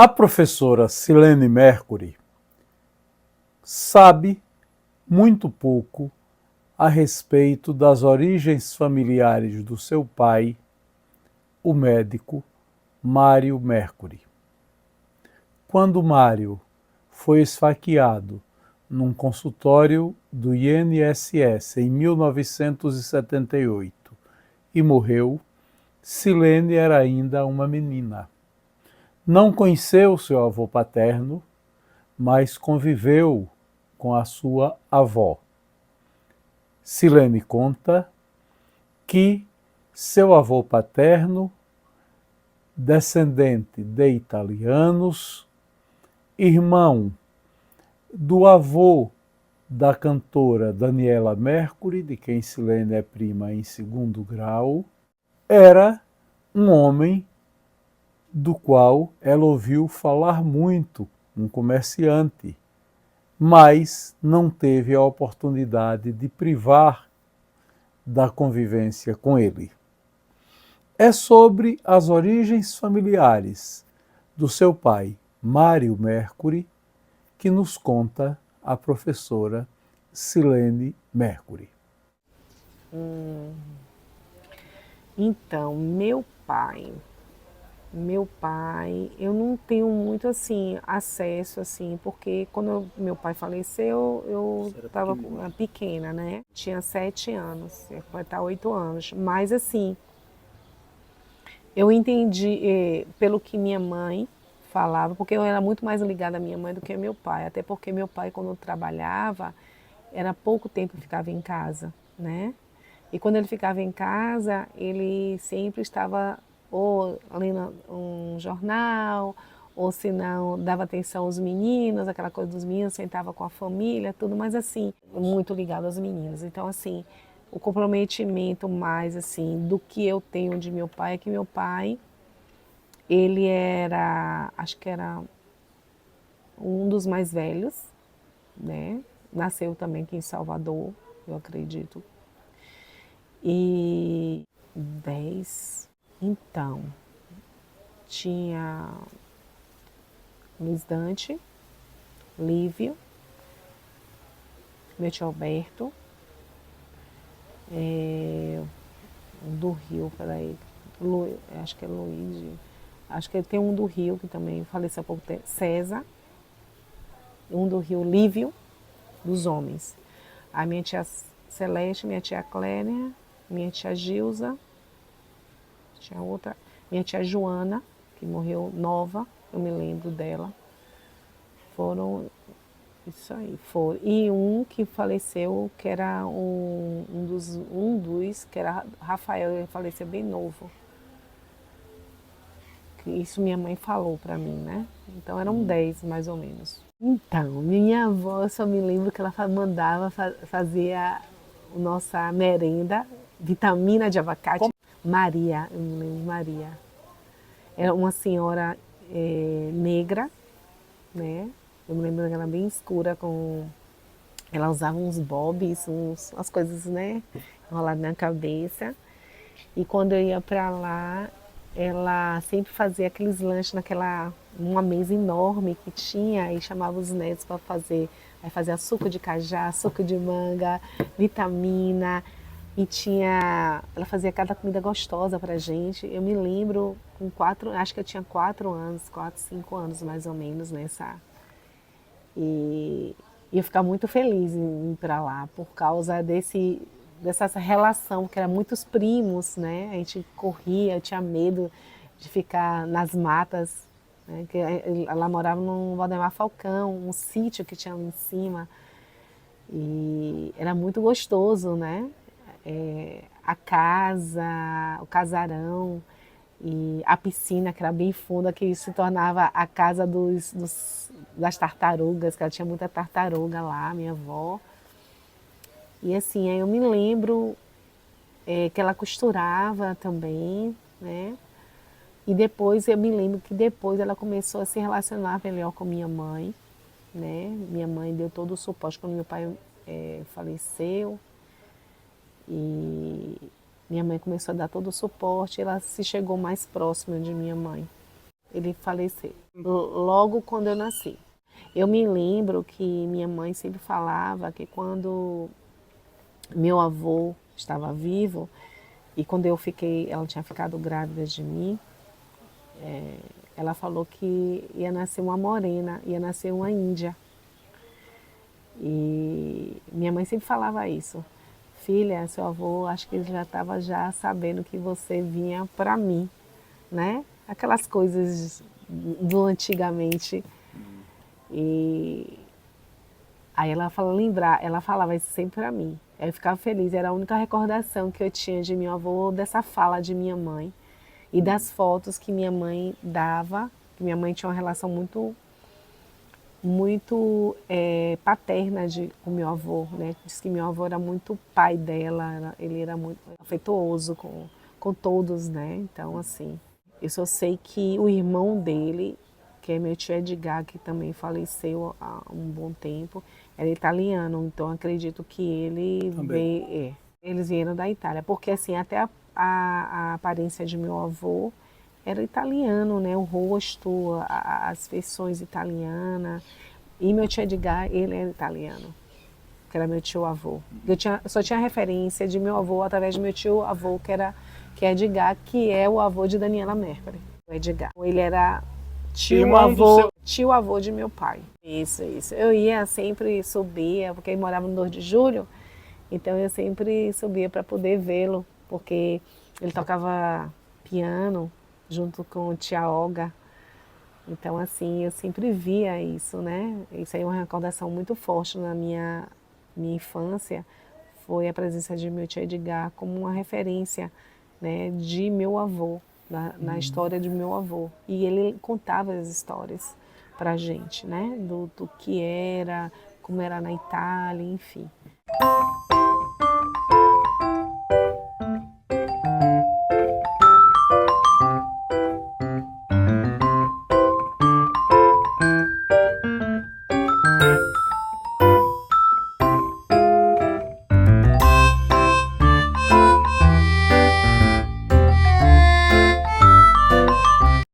A professora Silene Mercury sabe muito pouco a respeito das origens familiares do seu pai, o médico Mário Mercury. Quando Mário foi esfaqueado num consultório do INSS em 1978 e morreu, Silene era ainda uma menina. Não conheceu seu avô paterno, mas conviveu com a sua avó. Silene conta que seu avô paterno, descendente de italianos, irmão do avô da cantora Daniela Mercury, de quem Silene é prima em segundo grau, era um homem do qual ela ouviu falar muito, um comerciante, mas não teve a oportunidade de privar da convivência com ele. É sobre as origens familiares do seu pai, Mário Mercury, que nos conta a professora Silene Mercury. Então, meu pai, eu não tenho muito assim acesso assim, porque quando meu pai faleceu, eu estava pequena, né? Tinha 7 anos, vai estar 8 anos. Mas assim, eu entendi pelo que minha mãe falava, porque eu era muito mais ligada à minha mãe do que ao meu pai, até porque meu pai, quando trabalhava, era pouco tempo que ficava em casa, né? E quando ele ficava em casa, ele sempre estava ou lendo um jornal, ou se não, dava atenção aos meninos, aquela coisa dos meninos, sentava com a família, tudo, mas assim, muito ligado aos meninos. Então, assim, o comprometimento mais, assim, do que eu tenho de meu pai é que meu pai, ele era, acho que era um dos mais velhos, né? Nasceu também aqui em Salvador, eu acredito. E 10. Então, tinha Luiz Dante, Lívio, meu tio Alberto, do Rio, peraí, acho que é Luiz, acho que tem um do Rio que também faleceu há pouco tempo, César, um do Rio, Lívio, dos homens. A minha tia Celeste, minha tia Clélia, minha tia Gilza, tinha outra, minha tia Joana, que morreu nova, eu me lembro dela. Foram isso aí, foram. E um que faleceu, que era um dos, que era Rafael, ele faleceu bem novo. Isso minha mãe falou pra mim, né? Então eram 10 mais ou menos. Então, minha avó, eu só me lembro que ela mandava, fazia a nossa merenda, vitamina de abacate. Maria, eu me lembro de Maria. Era uma senhora negra, né? Eu me lembro dela bem escura, ela usava uns bobs, umas coisas, né? Enroladas na cabeça. E quando eu ia pra lá, ela sempre fazia aqueles lanches numa mesa enorme que tinha e chamava os netos para fazer. Aí fazia suco de cajá, suco de manga, vitamina. E ela fazia cada comida gostosa pra gente. Eu me lembro acho que eu tinha 4 anos, 4, 5 anos mais ou menos nessa. E eu ficava muito feliz em ir para lá por causa dessa relação, que era muitos primos, né? A gente corria, eu tinha medo de ficar nas matas, né? Que ela morava no Valdemar Falcão, um sítio que tinha ali em cima. E era muito gostoso, né? A casa, o casarão e a piscina, que era bem funda, que se tornava a casa das tartarugas, que ela tinha muita tartaruga lá, minha avó. E assim, aí eu me lembro que ela costurava também, né? E depois eu me lembro que depois ela começou a se relacionar melhor com minha mãe, né? Minha mãe deu todo o suporte quando meu pai faleceu. E minha mãe começou a dar todo o suporte, ela se chegou mais próxima de minha mãe. ele faleceu, logo quando eu nasci. Eu me lembro que minha mãe sempre falava que quando meu avô estava vivo, e quando ela tinha ficado grávida de mim, ela falou que ia nascer uma morena, ia nascer uma índia. E minha mãe sempre falava isso. Filha, seu avô, acho que ele já estava já sabendo que você vinha para mim, né? Aquelas coisas do antigamente. E aí ela falava isso sempre para mim. Aí eu ficava feliz, era a única recordação que eu tinha de meu avô, dessa fala de minha mãe e das fotos que minha mãe dava. Minha mãe tinha uma relação muito paterna com meu avô, né? Diz que meu avô era muito pai dela, ele era muito afetuoso com todos, né? Então, assim, eu só sei que o irmão dele, que é meu tio Edgar, que também faleceu há um bom tempo, era italiano, então acredito que ele veio, eles vieram da Itália, porque assim, até a aparência de meu avô era italiano, né? O rosto, as feições italianas. E meu tio Edgar, ele é italiano, que era meu tio avô. Eu só tinha referência de meu avô através de meu tio avô, que é Edgar, que é o avô de Daniela Mercury, o Edgar. Ele era tio avô de meu pai. Isso, isso. Eu ia sempre subia, porque ele morava no 2 de Julho, então eu sempre subia para poder vê-lo, porque ele tocava piano junto com tia Olga. Então, assim, eu sempre via isso, né? Isso aí é uma recordação muito forte na minha infância, foi a presença de meu tio Edgar como uma referência, né, de meu avô, na história de meu avô. E ele contava as histórias pra gente, né? Do que era, como era na Itália, enfim.